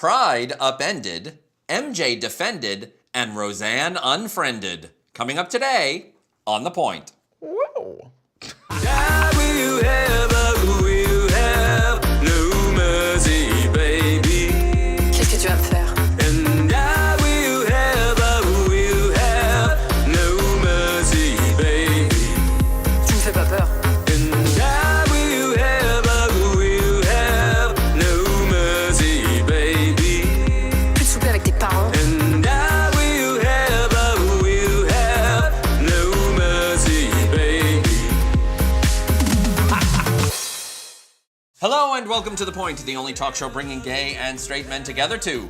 Pride upended, MJ defended, and Roseanne unfriended. Coming up today on The Point. Whoa. Qu'est-ce que tu vas me faire? Tu me fais pas peur. Plus de souper avec tes parents. Hello and welcome to The Point, the only talk show bringing gay and straight men together to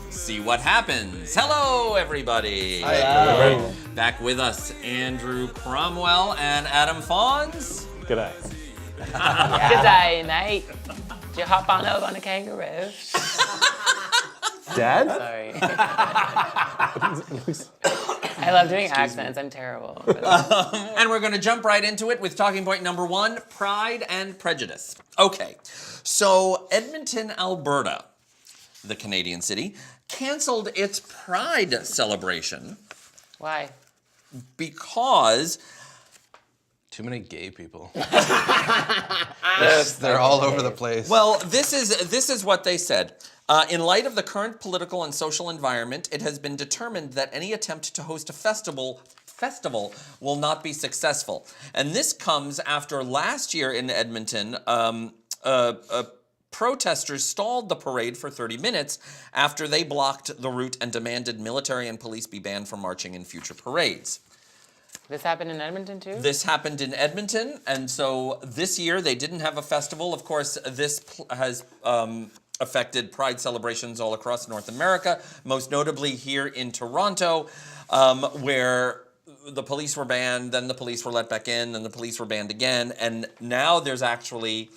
see what happens. Hello, everybody. Hello. Back with us, Andrew Cromwell and Adam Fawns. G'day. Good day, mate. Did you hop on over on a kangaroo? Dad? Sorry. I love doing accents. I'm terrible. And we're going to jump right into it with talking point number 1, Pride and Prejudice. Okay, so Edmonton, Alberta, the Canadian city, canceled its Pride celebration Why? because Too many gay people. They're all over the place. well, this is what they said. In light of the current political and social environment, it has been determined that any attempt to host a festival will not be successful. And this comes after last year in Edmonton, protesters stalled the parade for 30 minutes after they blocked the route and demanded military and police be banned from marching in future parades. This happened in Edmonton too? This happened in Edmonton, and so this year they didn't have a festival. Of course, this has affected Pride celebrations all across North America, most notably here in Toronto, where the police were banned, then the police were let back in, then the police were banned again, and now there's actually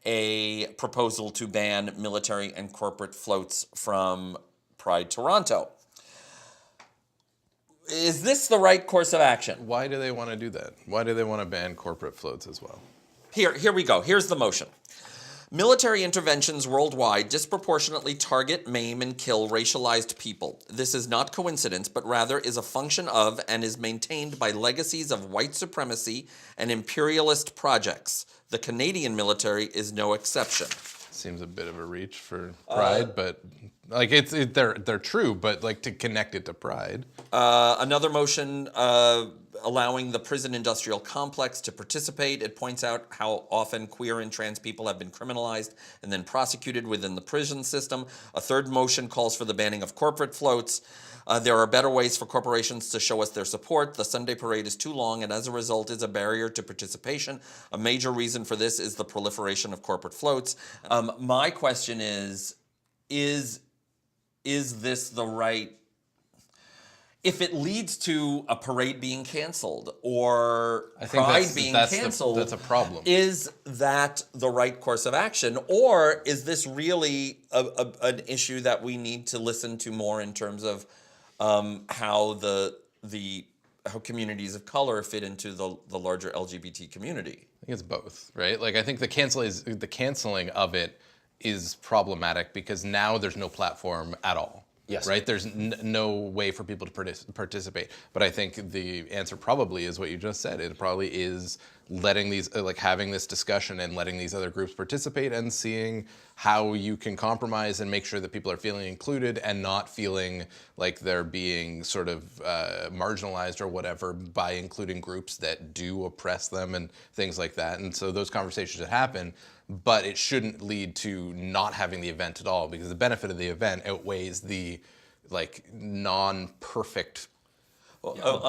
a proposal to ban military and corporate floats from Pride Toronto. Is this the right course of action? Why do they want to do that? Why do they want to ban corporate floats as well? Here we go. Here's the motion. Military interventions worldwide disproportionately target, maim, and kill racialized people. This is not coincidence, but rather is a function of and is maintained by legacies of white supremacy and imperialist projects. The Canadian military is no exception. Seems a bit of a reach for Pride, but like they're true, but like to connect it to Pride. Another motion allowing the prison industrial complex to participate. It points out how often queer and trans people have been criminalized and then prosecuted within the prison system. A third motion calls for the banning of corporate floats. There are better ways for corporations to show us their support. The Sunday parade is too long and as a result is a barrier to participation. A major reason for this is the proliferation of corporate floats. My question is this the right... If it leads to a parade being canceled or Pride being canceled, that's a problem. Is that the right course of action, or is this really an issue that we need to listen to more in terms of how how communities of color fit into the larger LGBT community? I think it's both, right? Like I think the canceling of it is problematic because now there's no platform at all. Yes. Right? There's no way for people to participate. But I think the answer probably is what you just said. It probably is letting these, like having this discussion and letting these other groups participate and seeing how you can compromise and make sure that people are feeling included and not feeling like they're being sort of marginalized or whatever by including groups that do oppress them and things like that. And so those conversations should happen, but it shouldn't lead to not having the event at all because the benefit of the event outweighs the like non-perfect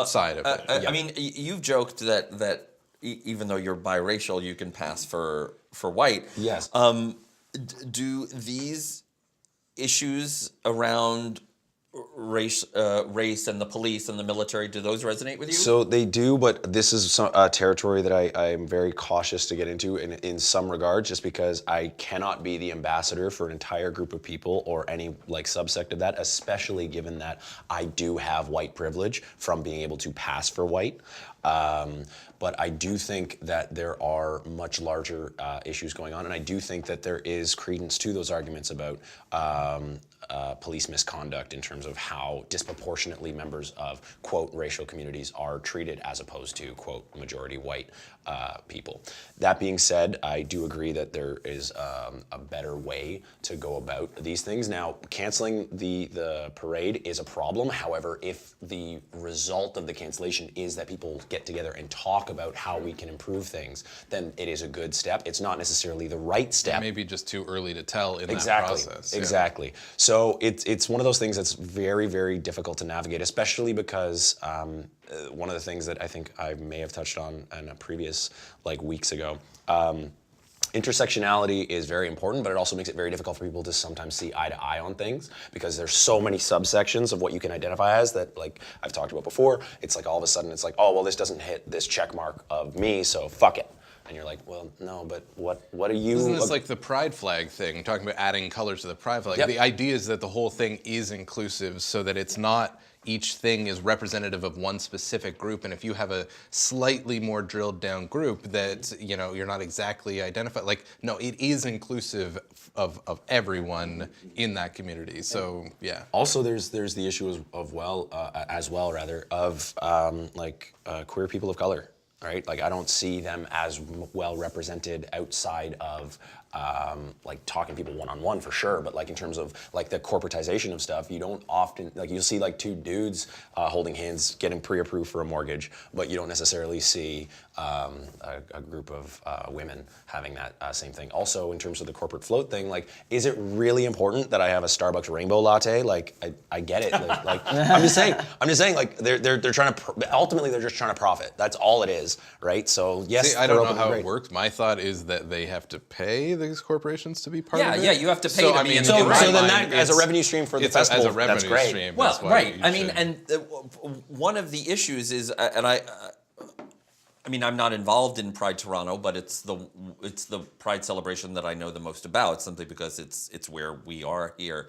side of it. I mean, you've joked that even though you're biracial, you can pass for white. Yes. Do these issues around race and the police and the military, do those resonate with you? So they do, but this is a territory that I am very cautious to get into in some regards, just because I cannot be the ambassador for an entire group of people or any like subsect of that, especially given that I do have white privilege from being able to pass for white. But I do think that there are much larger issues going on, and I do think that there is credence to those arguments about police misconduct in terms of how disproportionately members of, quote, racial communities are treated as opposed to, quote, majority white people. That being said, I do agree that there is a better way to go about these things. Now, canceling the parade is a problem. However, if the result of the cancellation is that people get together and talk about how we can improve things, then it is a good step. It's not necessarily the right step. Maybe just too early to tell in Exactly. that process. Yeah. Exactly. So it's one of those things that's very, very difficult to navigate, especially because one of the things that I think I may have touched on in a previous weeks ago, intersectionality is very important, but it also makes it very difficult for people to sometimes see eye to eye on things because there's so many subsections of what you can identify as that, like I've talked about before, it's like all of a sudden it's like, oh, well, this doesn't hit this check mark of me, so fuck it. And you're like, well, no, but what are you? Isn't this like the pride flag thing, talking about adding colors to the pride flag? Yep. The idea is that the whole thing is inclusive so that it's not each thing is representative of one specific group. And if you have a slightly more drilled down group that, you're not exactly identified, no, it is inclusive of everyone in that community. So, yeah. Also, there's the issue of queer people of color. Right? I don't see them as well represented outside of talking to people one-on-one for sure, but in terms of the corporatization of stuff, you don't often, you'll see two dudes holding hands getting pre-approved for a mortgage, but you don't necessarily see a group of women having that same thing. Also, in terms of the corporate float thing, is it really important that I have a Starbucks rainbow latte? I get it. I'm just saying, they're trying to, ultimately they're just trying to profit. That's all it is, right? So yes, see, I don't know how it works. My thought is that they have to pay these corporations to be part of it. Yeah, you have to pay so, to be in the So right. then that, as a revenue stream for the festival, as a revenue that's great. stream. Well, that's why right. you I mean, should. and one of the issues is, and I'm not involved in Pride Toronto, but it's the Pride celebration that I know the most about, simply because it's where we are here.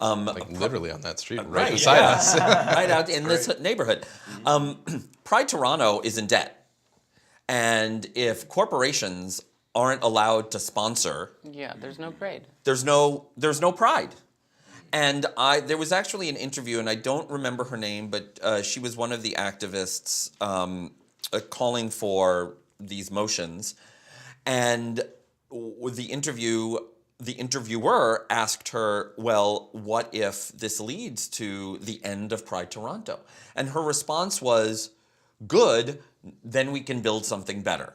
Literally on that street, right beside us. right out in this neighborhood. Pride Toronto is in debt, and if corporations aren't allowed to sponsor, there's no parade. There's no Pride. And there was actually an interview, and I don't remember her name, but she was one of the activists calling for these motions, and the interviewer asked her, well, what if this leads to the end of Pride Toronto? And her response was, good, then we can build something better.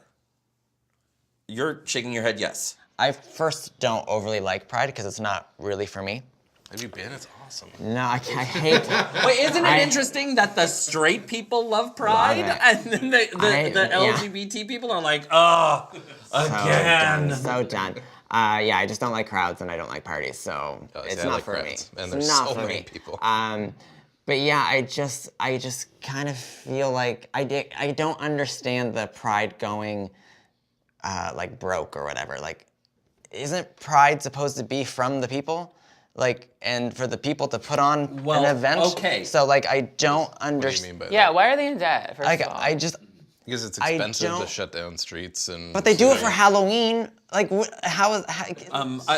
You're shaking your head yes. I first don't overly like Pride because it's not really for me. Have you been? It's awesome. No, I hate it. Wait, isn't it interesting that the straight people love Pride, Love it. and then the LGBT people are like, oh, again. So done. I just don't like crowds and I don't like parties, so it's I not like for crowds, me. and It's there's not so for many me. people. But yeah, I just kind of feel like I don't understand the Pride going broke or whatever. Isn't Pride supposed to be from the people? And for the people to put on an event? Okay. So I don't What do understand. you mean by Yeah, that? why are they in debt? First of all? I just. Because it's I expensive to don't- shut down streets and. But they do it for Halloween. How?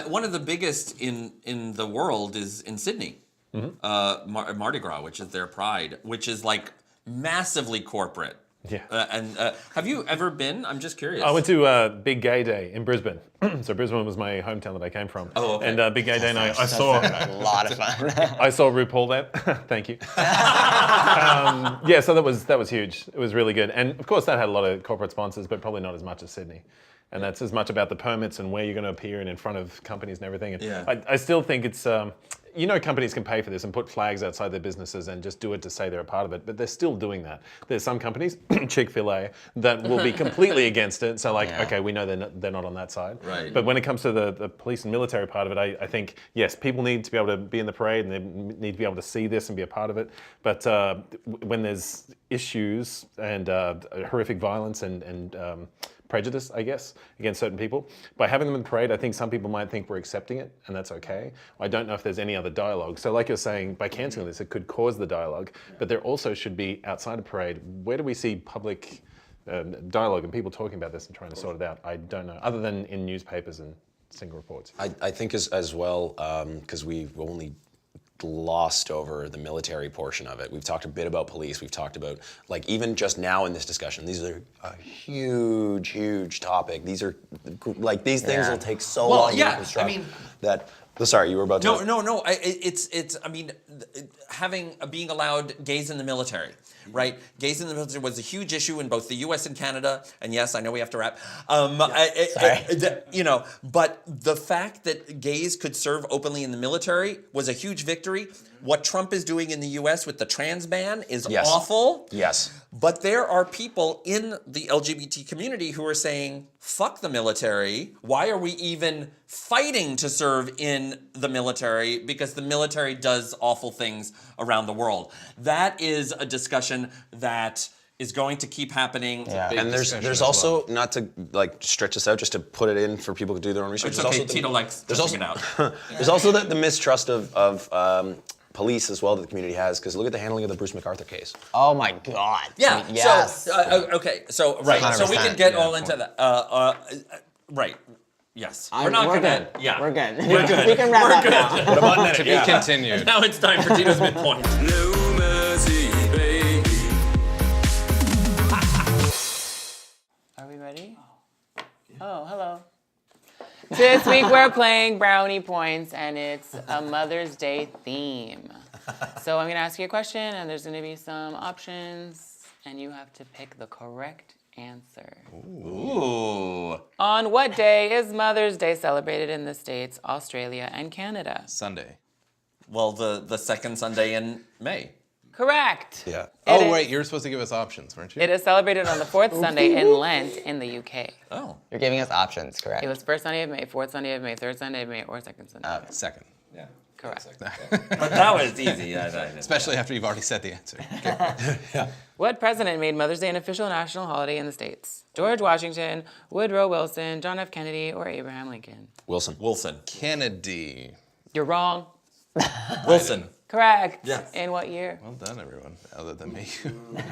One of the biggest in the world is in Sydney, Mardi Gras, which is their Pride, which is massively corporate. Yeah. And have you ever been? I'm just curious. I went to Big Gay Day in Brisbane. So Brisbane was my hometown that I came from. Oh, okay. And Big Gay Day night, I saw a lot of fun. I saw RuPaul there. Thank you. So that was huge. It was really good. And of course that had a lot of corporate sponsors, but probably not as much as Sydney. And that's as much about the permits and where you're going to appear and in front of companies and everything. And Yeah. I still think it's, companies can pay for this and put flags outside their businesses and just do it to say they're a part of it, but they're still doing that. There's some companies, Chick-fil-A, that will be completely against it. So okay, we know they're not on that side. Right. But when it comes to the police and military part of it, I think, yes, people need to be able to be in the parade and they need to be able to see this and be a part of it. But when there's issues and horrific violence and prejudice, I guess, against certain people. By having them in the parade, I think some people might think we're accepting it, and that's okay. I don't know if there's any other dialogue. So like you're saying, by cancelling this, it could cause the dialogue, but there also should be, outside of parade, where do we see public dialogue and people talking about this and trying to sort it out? I don't know, other than in newspapers and single reports. I think as well, because we only glossed over the military portion of it. We've talked a bit about police. We've talked about, like, even just now in this discussion, these are a huge, huge topic. These are, like, these things will take so long to construct. That. Sorry, you were about to. No. I mean, being allowed gays in the military, right? Gays in the military was a huge issue in both the U.S. and Canada. And yes, I know we have to wrap. You know, but the fact that gays could serve openly in the military was a huge victory. What Trump is doing in the U.S. with the trans ban is awful. Yes. But there are people in the LGBT community who are saying, fuck the military. Why are we even fighting to serve in the military? Because the military does awful things around the world. That is a discussion that is going to keep happening. Yeah. And there's also, not to like stretch this out, just to put it in for people to do their own research. It's okay, Tito likes stretching it out. There's also the mistrust of police as well that the community has, because look at the handling of the Bruce MacArthur case. Oh my God. Yeah. Yes. So so we can get all into that. Right. Yes. We're good. Yeah. We're good. We're good. We can wrap up now. Put a button in it. To be continued. Now it's time for Tito's midpoint. No mercy, baby. Are we ready? Oh, hello. This week we're playing Brownie Points, and it's a Mother's Day theme. So I'm going to ask you a question, and there's going to be some options, and you have to pick the correct answer. Ooh. On what day is Mother's Day celebrated in the States, Australia, and Canada? Sunday. Well, the second Sunday in May. Correct. Yeah. Right, you were supposed to give us options, weren't you? It is celebrated on the fourth Sunday in Lent in the UK. Oh. You're giving us options, correct? It was first Sunday of May, fourth Sunday of May, third Sunday of May, or second Sunday of May. Second. Yeah. Correct. But that was easy. Especially after you've already said the answer. Okay. What president made Mother's Day an official national holiday in the States? George Washington, Woodrow Wilson, John F. Kennedy, or Abraham Lincoln? Wilson. Kennedy. You're wrong. Wilson. Correct. Yes. In what year? Well done, everyone, other than me.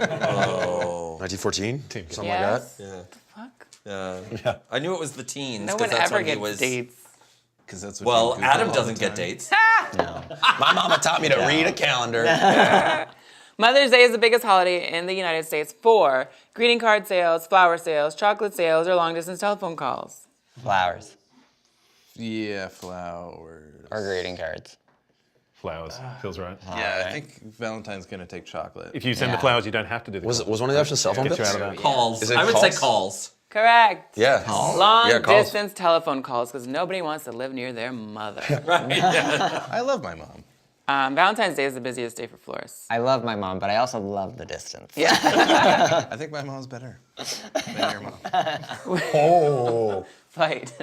1914? Something like that? Yeah. Fuck. Yeah. I knew it was the teens. No 'cause one that's ever when he gets was, dates. Because that's what Well, you Google Adam all doesn't the get time. dates. My mama taught me to read a calendar. Mother's Day is the biggest holiday in the United States for greeting card sales, flower sales, chocolate sales, or long-distance telephone calls. Flowers. Yeah, flowers. Or greeting cards. Flowers. Feels right. Yeah, I think Valentine's gonna take chocolate. If you send the Yeah. flowers, you don't have to do the Was calls. one of the options cell phone Get you bills? out of that. Calls. Is it I would say calls? calls. Correct. Yeah. Long-distance telephone calls, because nobody wants to live near their mother. I love my mom. Valentine's Day is the busiest day for florists. I love my mom, but I also love the distance. Yeah. I think my mom's better than your mom. Fight.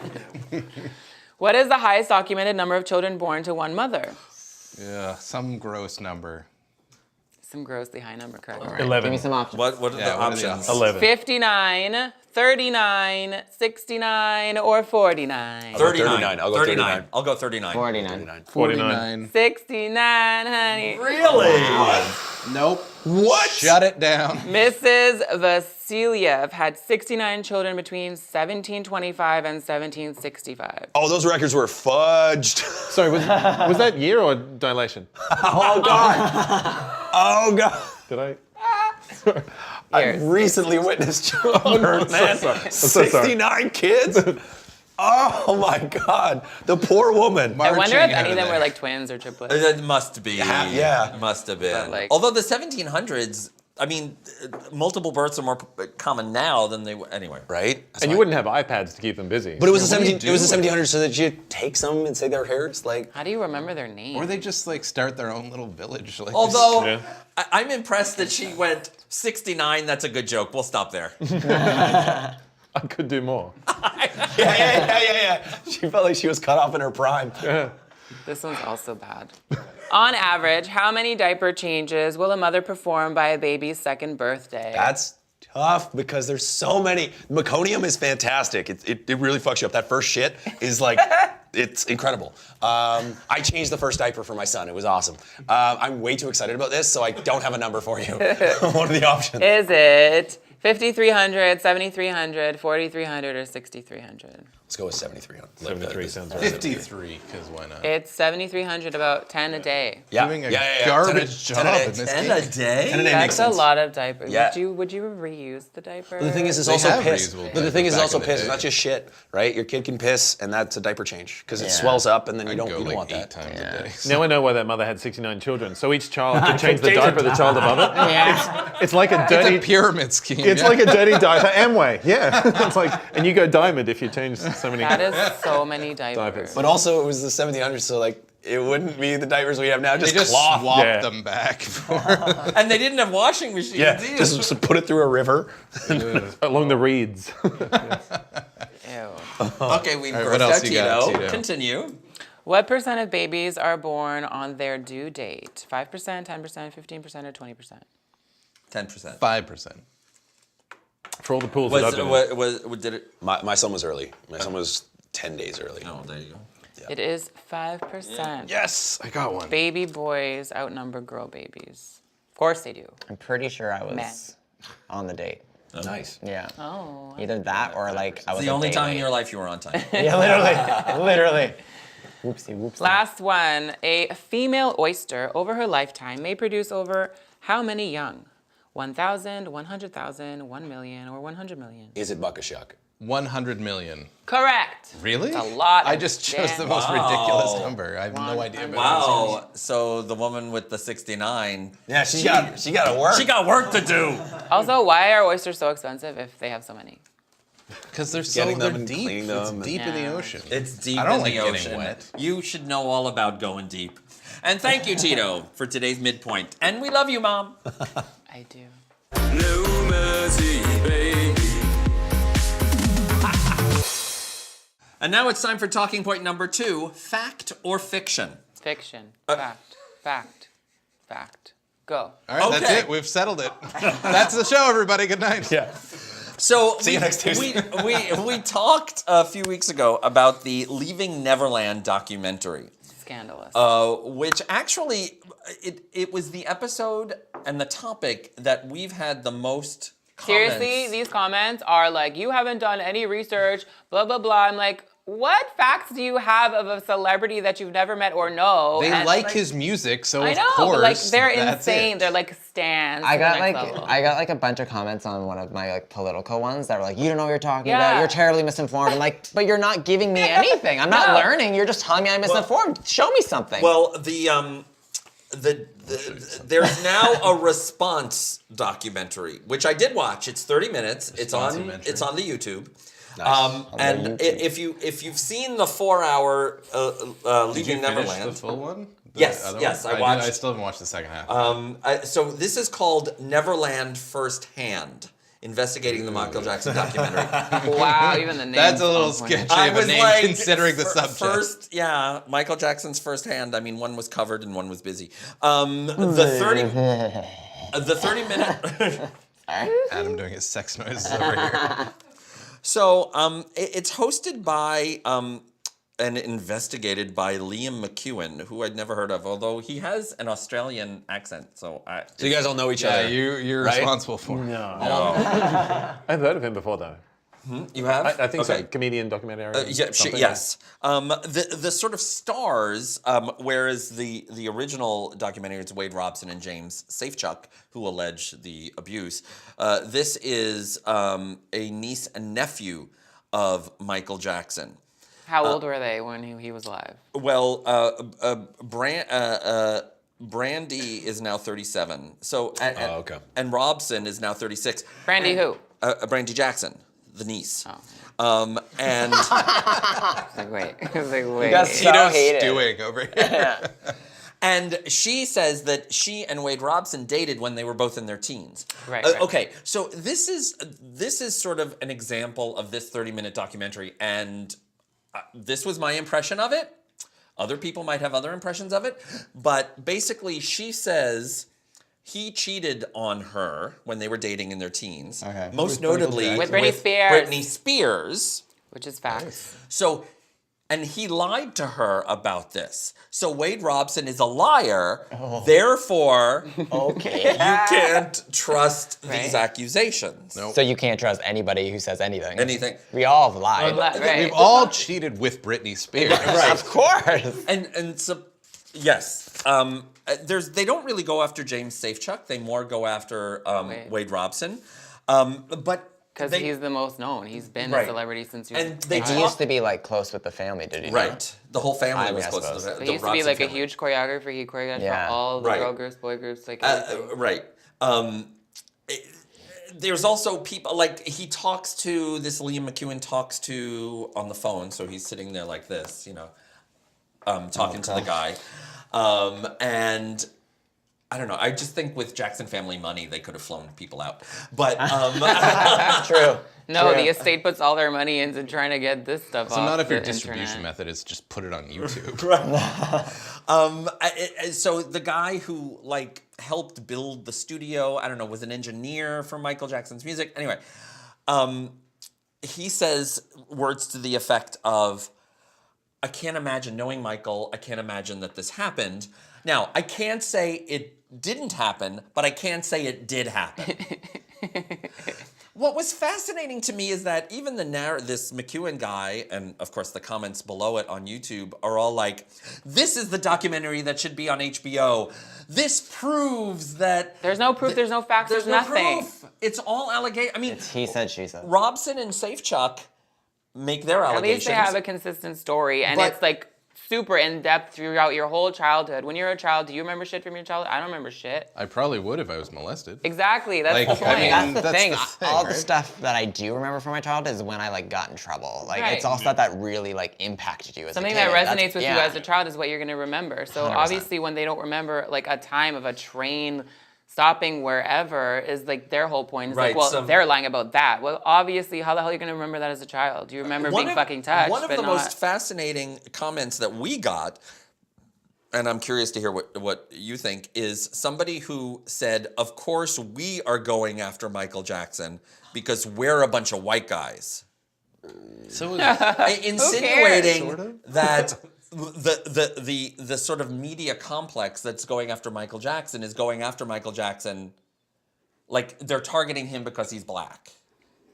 What is the highest documented number of children born to one mother? Yeah, some gross number. Some grossly high number, correct? 11. Give me some options. What are Yeah, the what are the options? options? 11. 59, 39, 69, or 49? 39. I'll go 39. I'll go 39. 49. 49. 69, honey. Really? Nope. What? Shut it down. Mrs. Vasilyev had 69 children between 1725 and 1765. Oh, those records were fudged. Sorry, was that year or dilation? Oh, God. Oh, God. Did I? I've recently witnessed childbirth, man. so sorry. 69 kids? Oh, my God. The poor woman. I wonder if Marching out any of them there. were like twins or triplets. It must be. Yeah. Must have been. But, like- Although the 1700s, I mean, multiple births are more common now than they were. Anyway. Right? And you wouldn't have iPads to keep them busy. But it was Yeah, the what do you 17. It was the do? 1700s, so that you take some and say their hairs, like. How do you remember their name? Or they just like start their own little village. Like, Although, Yeah. I'm impressed that she went 69. That's a good joke. We'll stop there. I could do more. Yeah. She felt like she was cut off in her prime. This one's also bad. On average, how many diaper changes will a mother perform by a baby's second birthday? That's tough because there's so many. Meconium is fantastic. It really fucks you up. That first shit is like, it's incredible. I changed the first diaper for my son. It was awesome. I'm way too excited about this, so I don't have a number for you. What are the options? Is it 5,300, 7,300, 4,300, or 6,300? Let's go with 7,300. 73 sounds right. 53, because why not? It's 7,300, about 10 a day. Yeah. Doing a yeah. garbage 10 job a day. in this 10 game. a day? 10 a day That's makes a sense. lot of diapers. Yeah. Would you reuse the diaper? But the thing is, it's They also have piss. reusable But the thing is, diapers it's also back in the piss. It's day. not just shit, right? Your kid can piss, and that's a diaper change because it Yeah. swells up, and then you I'd don't go like want 8 that. times Yeah. a day. Now I know why that mother had 69 children. So each child could change the diaper of the child above it. Yeah. It's like a It's dirty. a pyramid scheme. It's yeah. like a dirty diaper Amway. Yeah. It's like, and you go diamond if you change so many. That is so many diapers. But also, it was the 1700s, so like it wouldn't be the diapers we have now. They Just, just cloth. swapped Yeah. them back. And they didn't have washing machines Yeah, either. just put it through a river. Along the reeds. Ew. Okay, we've right, grossed what else out you got, Tito. Tito? Continue. What percent of babies are born on their due date? 5%, 10%, 15%, or 20%? 10%. 5%. For all the pools that I've been in. Did it? My son was early. My son was 10 days early. Oh, there you go. It is 5%. Yes, I got one. Baby boys outnumber girl babies. Of course they do. I'm pretty sure I was Men. on the date. Nice. Yeah. Oh. Either that or like I was It's the a only day time in late. your life you were on time. Yeah, literally. Whoopsie, whoopsie. Last one. A female oyster over her lifetime may produce over how many young? 1,000, 100,000, 1 million, or 100 million? Is it Buckashuck? 100 million. Correct. Really? It's a lot. I of just chose the damn- most ridiculous number. I have no idea. About Wow. So the woman with the 69, Yeah, she got to work. she got work to do. Also, why are oysters so expensive if they have so many? Because they're Getting them they're and deep. cleaning It's them and- deep in the Yeah. ocean. It's deep I don't in like the getting ocean. wet. You should know all about going deep. And thank you, Tito, for today's midpoint. And we love you, Mom. I do. No mercy, baby. And now it's time for talking point number 2, fact or fiction. Fiction. Fact. Go. All right, that's Okay. it. We've settled it. That's the show, everybody. Good night. Yeah. So See you next Tuesday. we talked a few weeks ago about the Leaving Neverland documentary. Scandalous. Which actually, it was the episode and the topic that we've had the most comments. Seriously, these comments are like, you haven't done any research, blah, blah, blah. I'm like, what facts do you have of a celebrity that you've never met or know? They And, like his music, so I of know, course but like they're that's insane. it. They're like stans. I to the got next like level. a bunch of comments on one of my like political ones that were like, you don't know what you're talking Yeah. about. You're terribly misinformed. I'm like, but you're not giving me anything. I'm not No. learning. You're just telling me I'm misinformed. Show me something. Well, there's now a response documentary, which I did watch. It's 30 minutes. It's on the YouTube. And if you've seen the 4-hour Did you Leaving finish Neverland, the full one? The Yes, other yes, one? I watched- I still haven't watched the second half. so this is called Neverland Firsthand, investigating the Michael Jackson documentary. Wow, even the name. That's a little sketchy of a name considering the subject. First, yeah, Michael Jackson's firsthand. I mean, one was covered and one was busy. The 30 minute. Adam doing his sex noises over here. So it's hosted by and investigated by Liam McEwen, who I'd never heard of, although he has an Australian accent. So you guys all know each Yeah, other. you're right? responsible for it. I've heard of him before though. you have? I think Okay. so. Comedian, documentary. Yes. The sort of stars, whereas the original documentary, it's Wade Robson and James Safechuck who allege the abuse. This is a niece and nephew of Michael Jackson. How old were they when he was alive? Well, Brandy is now 37. So okay. And Robson is now 36. Brandy who? Brandy Jackson, the niece. Oh. And Like, wait. I was like, wait. guys so Tito's hate it. stewing over here. and she says that she and Wade Robson dated when they were both in their teens. Right, Okay, so this is sort of an example of this 30-minute documentary, and this was my impression of it. Other people might have other impressions of it, but basically she says he cheated on her when they were dating in their teens. Okay. Most notably With Britney Spears. Britney Spears. Which is facts. So, And he lied to her about this. So Wade Robson is a liar. Therefore, Okay. you can't trust these Right. accusations. Nope. So you can't trust anybody who says anything. Anything. We all have lied. Right. We've all cheated with Britney Spears. Of course. And so, yes. They don't really go after James Safechuck. They more go after Wade Robson. But Because he's the most known. He's been Right. a celebrity since he was and they He used to be like close with the family, did he? right. The whole family I was mean, I close to suppose. the He used to be Robson like a family. huge choreographer. He choreographed Yeah. for all the Right. girl groups, boy groups, like everything. Right. There's also people like he talks to this Liam McEwen talks to on the phone, so he's sitting there like this, talking to the guy, and I don't know. I just think with Jackson family money, they could have flown people out, but True. No, True. the estate puts all their money into trying to get this stuff So off not if your the distribution internet. method is just put it on YouTube. So the guy who like helped build the studio, I don't know, was an engineer for Michael Jackson's music. Anyway, he says words to the effect of, I can't imagine knowing Michael. I can't imagine that this happened. Now, I can't say it didn't happen, but I can say it did happen. What was fascinating to me is that even this McEwen guy, and of course the comments below it on YouTube are all like, this is the documentary that should be on HBO. This proves that... There's no proof, there's no facts, there's no nothing. proof. It's all allegation. I mean, It's he said, she said. Robson and Safechuck make their At allegations. least they have a consistent story, and But- it's like super in depth throughout your whole childhood. When you're a child, do you remember shit from your childhood? I don't remember shit. I probably would if I was molested. Exactly, that's Like, the point. I mean, That's the that's thing. the thing, All the right? stuff that I do remember from my childhood is when I like got in trouble. Like Right. it's all stuff that really like impacted you as Something a kid. that That's- resonates with you yeah. as a child is what you're gonna remember. So 100%. obviously when they don't remember like a time of a train stopping wherever is like their whole point. Is Right, like, well, so- they're lying about that. Well, obviously, how the hell are you gonna remember that as a child? You remember being fucking touched, One of but the not... most fascinating comments that we got, and I'm curious to hear what you think, is somebody who said, of course we are going after Michael Jackson because we're a bunch of white guys. So Insinuating that the sort of media complex that's going after Michael Jackson is going after Michael Jackson, like they're targeting him because he's black.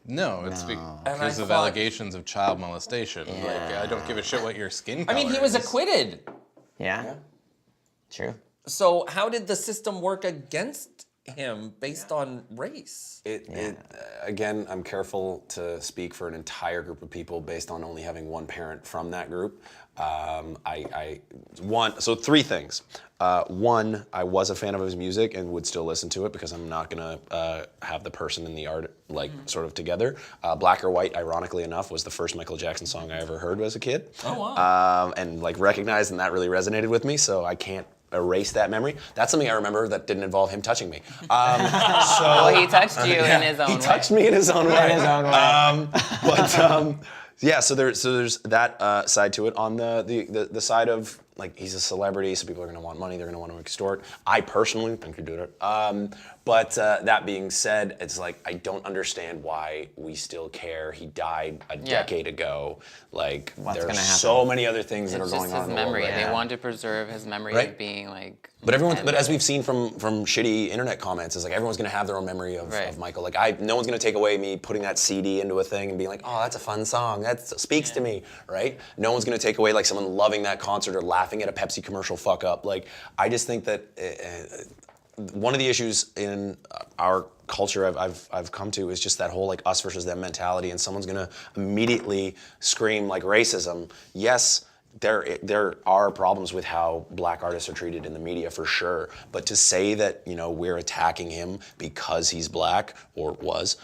no, it's And because I of thought- allegations of child molestation. Like I don't give a shit what your skin I color mean, he was is. acquitted. Yeah. True. So how did the system work against him based on race? Again, I'm careful to speak for an entire group of people based on only having one parent from that group. So three things. One, I was a fan of his music and would still listen to it because I'm not gonna have the person and the art like sort of together. Black or White, ironically enough, was the first Michael Jackson song I ever heard as a kid. Oh, wow. And like recognized, and that really resonated with me. So I can't erase that memory. That's something I remember that didn't involve him touching me. Well, he touched you in his own He way. touched me in his own way. In his own way. Yeah, so there's that side to it. On the side of like he's a celebrity, so people are gonna want money. They're gonna want to extort. I personally think you do it. But that being said, it's like I don't understand why we still care. He died a decade ago. Like What's there's gonna happen? so many other things that It's are just going on his in the world memory. right They now. want to preserve his memory Right. of being like... But as we've seen from shitty internet comments, is like everyone's gonna have their own memory of Michael. Like no one's gonna take away me putting that CD into a thing and being like, oh, that's a fun song. That speaks to me, right? No one's gonna take away like someone loving that concert or laughing at a Pepsi commercial fuck up. Like I just think that one of the issues in our culture I've come to is just that whole like us versus them mentality, and someone's gonna immediately scream like racism. Yes. There are problems with how black artists are treated in the media for sure, but to say that we're attacking him because he's black or was,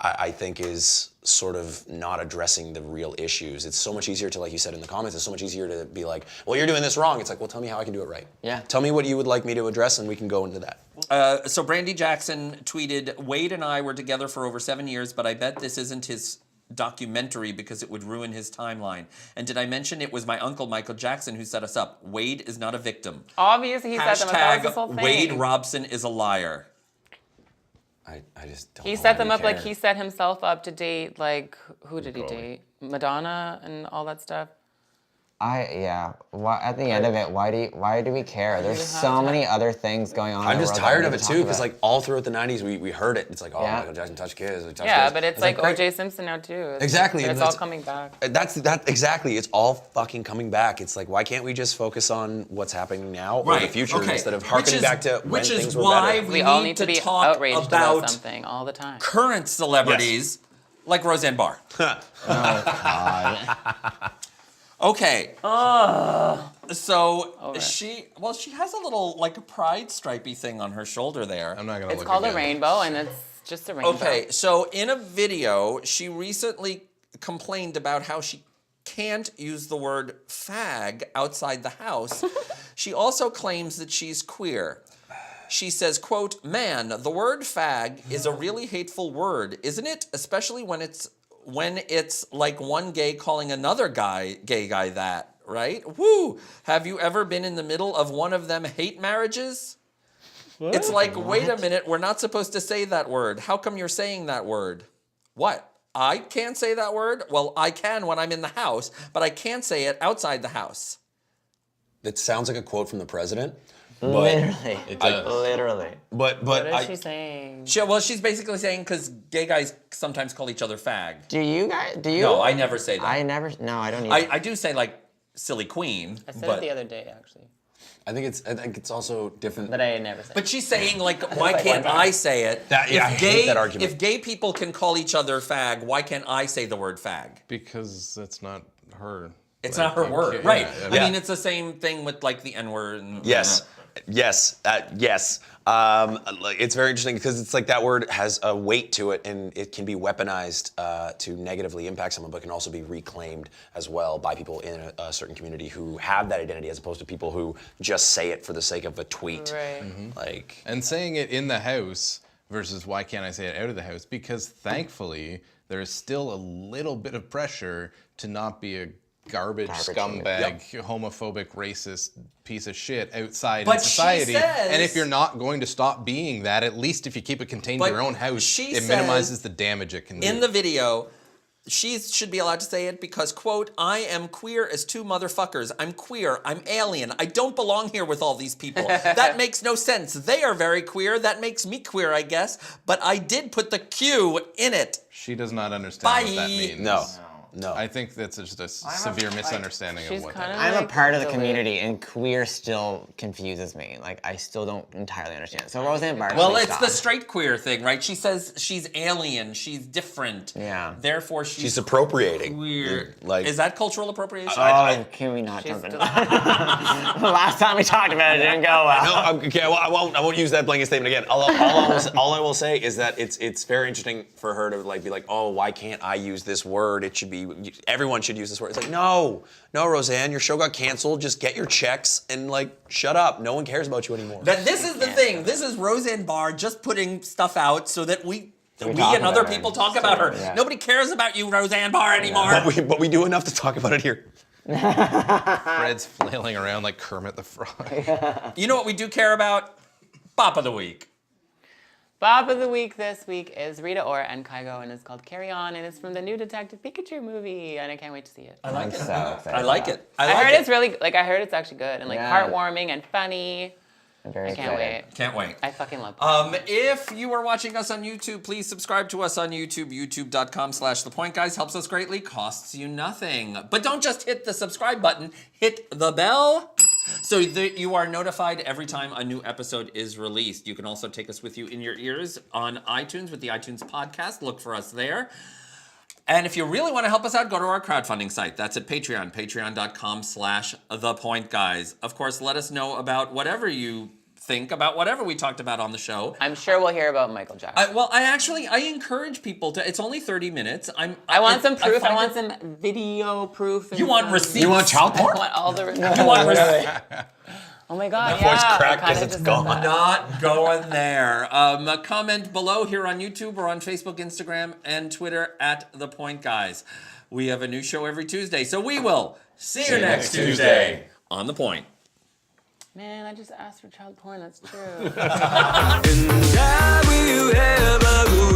I think is sort of not addressing the real issues. It's so much easier to, like you said in the comments, it's so much easier to be like, well, you're doing this wrong. It's like, well, tell me how I can do it right. Yeah. Tell me what you would like me to address, and we can go into that. So Brandy Jackson tweeted, Wade and I were together for over 7 years, but I bet this isn't his documentary because it would ruin his timeline. And did I mention it was my uncle Michael Jackson who set us up? Wade is not a victim. Obviously, he set them up. That was this whole Hashtag thing. Wade Robson is a liar. I just don't He know set why them we up like care. he set himself up to date, like, who did he Probably. date? Madonna and all that stuff. Why, at the end of it, why do we care? There's so many other things going on. I'm in the just world that tired we of need it to too, talk because about. like all throughout the '90s, we heard it. It's like, oh, Yeah. Michael Jackson touched kids. Touched Yeah, kids. but it's like, like O.J. Simpson now too. Exactly, It's and all that's- coming back. That's exactly. It's all fucking coming back. It's like, why can't we just focus on what's happening now or the future instead of harkening back to when things were why better? we all need need to to be talk outraged about about something all the time. current celebrities like Roseanne Barr. Okay. So she has a little like a pride stripey thing on her shoulder there. I'm not gonna It's look called again. a rainbow, and it's just a rainbow. Okay, so in a video, she recently complained about how she can't use the word fag outside the house. She also claims that she's queer. She says, quote, "Man, the word fag is a really hateful word, isn't it? Especially when it's like one gay calling another gay guy that, right? Woo! Have you ever been in the middle of one of them hate marriages? It's like, wait a minute, we're not supposed to say that word. How come you're saying that word? What? I can't say that word? Well, I can when I'm in the house, but I can't say it outside the house." It sounds like a quote from the president. Literally. It does. Literally. But What is she saying? She's basically saying because gay guys sometimes call each other fag. Do you guys? Do you? No, I never say that. I never. No, I don't either. I do say like silly queen, I said but it the other day, actually, I think it's also different. but I never said. but she's saying like, why can't I say it? I hate that argument. If gay people can call each other fag, why can't I say the word fag? Because that's not her. It's Like, not her you word, can't- right? yeah, I mean, it's the same thing with like the N-word. And, Yes. Yes. It's very interesting because it's like that word has a weight to it and it can be weaponized to negatively impact someone, but can also be reclaimed as well by people in a certain community who have that identity as opposed to people who just say it for the sake of a tweet. Right. Like, And saying it in the house versus why can't I say it out of the house? Because thankfully, there is still a little bit of pressure to not be a garbage scumbag, homophobic, racist piece of shit outside But in she society. says- And if you're not going to stop being that, at least if you keep it contained to But your own house, she it says minimizes the damage it can do. In the video, she should be allowed to say it because, quote, "I am queer as two motherfuckers. I'm queer. I'm alien. I don't belong here with all these people. That makes no sense. They are very queer. That makes me queer, I guess. But I did put the Q in it." She does not understand what that Bye. means. no. I think that's just a severe misunderstanding She's of what kind that of. I'm a like part of the way- community, and queer still confuses me. Like, I still don't entirely understand. So Roseanne Barr. Well, please it's stop. the straight queer thing, right? She says she's alien. She's different. Yeah. Therefore, She's appropriating. queer. Like- Is that cultural appropriation? Oh, can we not jump into that? The last time we talked about it, it didn't go well. No, okay. Well, I won't use that blanket statement again. All I will say is that it's very interesting for her to like be like, oh, why can't I use this word? It should be everyone should use this word. It's like, no, Roseanne, your show got canceled. Just get your checks and like shut up. No one cares about you anymore. This is the thing. This is Roseanne Barr just putting stuff out so that we talk and about other her. people talk about her. Yeah. Nobody cares about you, Roseanne Barr, anymore. But we do enough to talk about it here. Fred's flailing around like Kermit the Frog. You know what we do care about? Bop of the week. Bop of the week this week is Rita Ora and Kygo, and it's called Carry On, and it's from the new Detective Pikachu movie, and I can't wait to see it. I like I'm it. so excited. I like it. I like heard it. it's really I heard it's actually good and like Yeah. heartwarming and funny. I'm very I can't excited. wait. Can't wait. I fucking love it. If you are watching us on YouTube, please subscribe to us on YouTube. YouTube.com/thepointguys helps us greatly, costs you nothing. But don't just hit the subscribe button, hit the bell so that you are notified every time a new episode is released. You can also take us with you in your ears on iTunes with the iTunes podcast. Look for us there. And if you really want to help us out, go to our crowdfunding site. That's at Patreon, patreon.com/thepointguys. Of course, let us know about whatever you think about whatever we talked about on the show. I'm sure we'll hear about Michael Jackson. I encourage people to. It's only 30 minutes. I want some proof. I find want it- some video proof. And You want some- receipts? You want child porn? I want all the You want receipts? Oh my god, My voice yeah. cracked I kinda 'cause it's just gone. said that. Not going there. Comment below here on YouTube or on Facebook, Instagram, and Twitter at The Point Guys. We have a new show every Tuesday, so we will see you next Tuesday on The Point. Man, I just asked for child porn. That's true. And I will ever